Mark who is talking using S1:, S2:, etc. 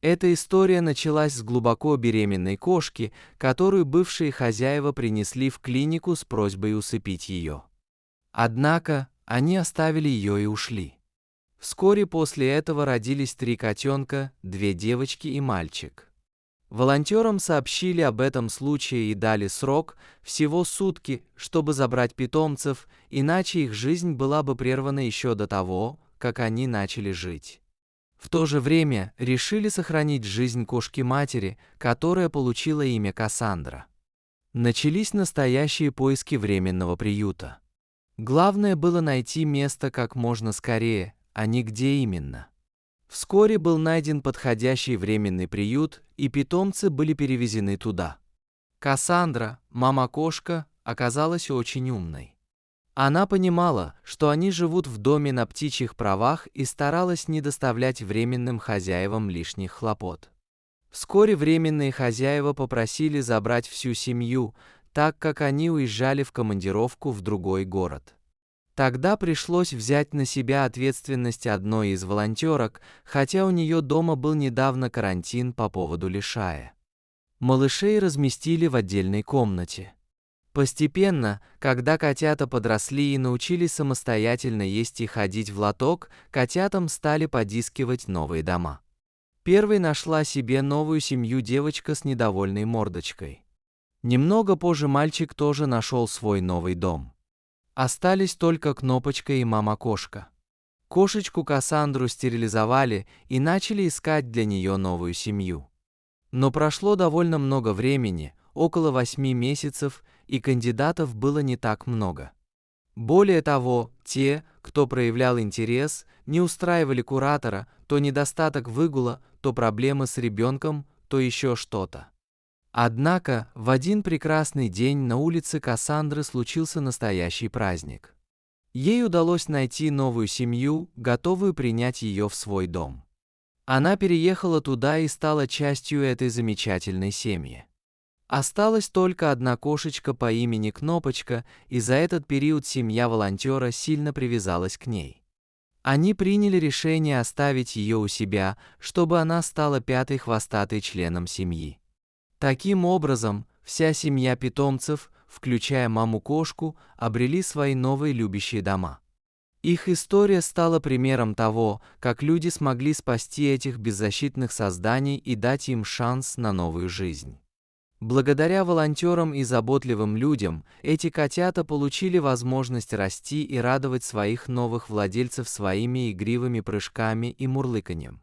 S1: Эта история началась с глубоко беременной кошки, которую бывшие хозяева принесли в клинику с просьбой усыпить ее. Однако они оставили ее и ушли. Вскоре после этого родились 3 котенка, 2 девочки и мальчик. Волонтерам сообщили об этом случае и дали срок, всего сутки, чтобы забрать питомцев, иначе их жизнь была бы прервана еще до того, как они начали жить. В то же время решили сохранить жизнь кошки-матери, которая получила имя Кассандра. Начались настоящие поиски временного приюта. Главное было найти место как можно скорее, а не где именно. Вскоре был найден подходящий временный приют, и питомцы были перевезены туда. Кассандра, мама-кошка, оказалась очень умной. Она понимала, что они живут в доме на птичьих правах и старалась не доставлять временным хозяевам лишних хлопот. Вскоре временные хозяева попросили забрать всю семью, так как они уезжали в командировку в другой город. Тогда пришлось взять на себя ответственность одной из волонтерок, хотя у нее дома был недавно карантин по поводу лишая. Малышей разместили в отдельной комнате. Постепенно, когда котята подросли и научились самостоятельно есть и ходить в лоток, котятам стали подыскивать новые дома. Первой нашла себе новую семью девочка с недовольной мордочкой. Немного позже мальчик тоже нашел свой новый дом. Остались только Кнопочка и мама-кошка. Кошечку Кассандру стерилизовали и начали искать для нее новую семью. Но прошло довольно много времени, около 8 месяцев, и кандидатов было не так много. Более того, те, кто проявлял интерес, не устраивали куратора, то недостаток выгула, то проблемы с ребенком, то еще что-то. Однако, в один прекрасный день на улице Кассандры случился настоящий праздник. Ей удалось найти новую семью, готовую принять ее в свой дом. Она переехала туда и стала частью этой замечательной семьи. Осталась только одна кошечка по имени Кнопочка, и за этот период семья волонтера сильно привязалась к ней. Они приняли решение оставить ее у себя, чтобы она стала 5-й хвостатой членом семьи. Таким образом, вся семья питомцев, включая маму-кошку, обрели свои новые любящие дома. Их история стала примером того, как люди смогли спасти этих беззащитных созданий и дать им шанс на новую жизнь. Благодаря волонтерам и заботливым людям, эти котята получили возможность расти и радовать своих новых владельцев своими игривыми прыжками и мурлыканьем.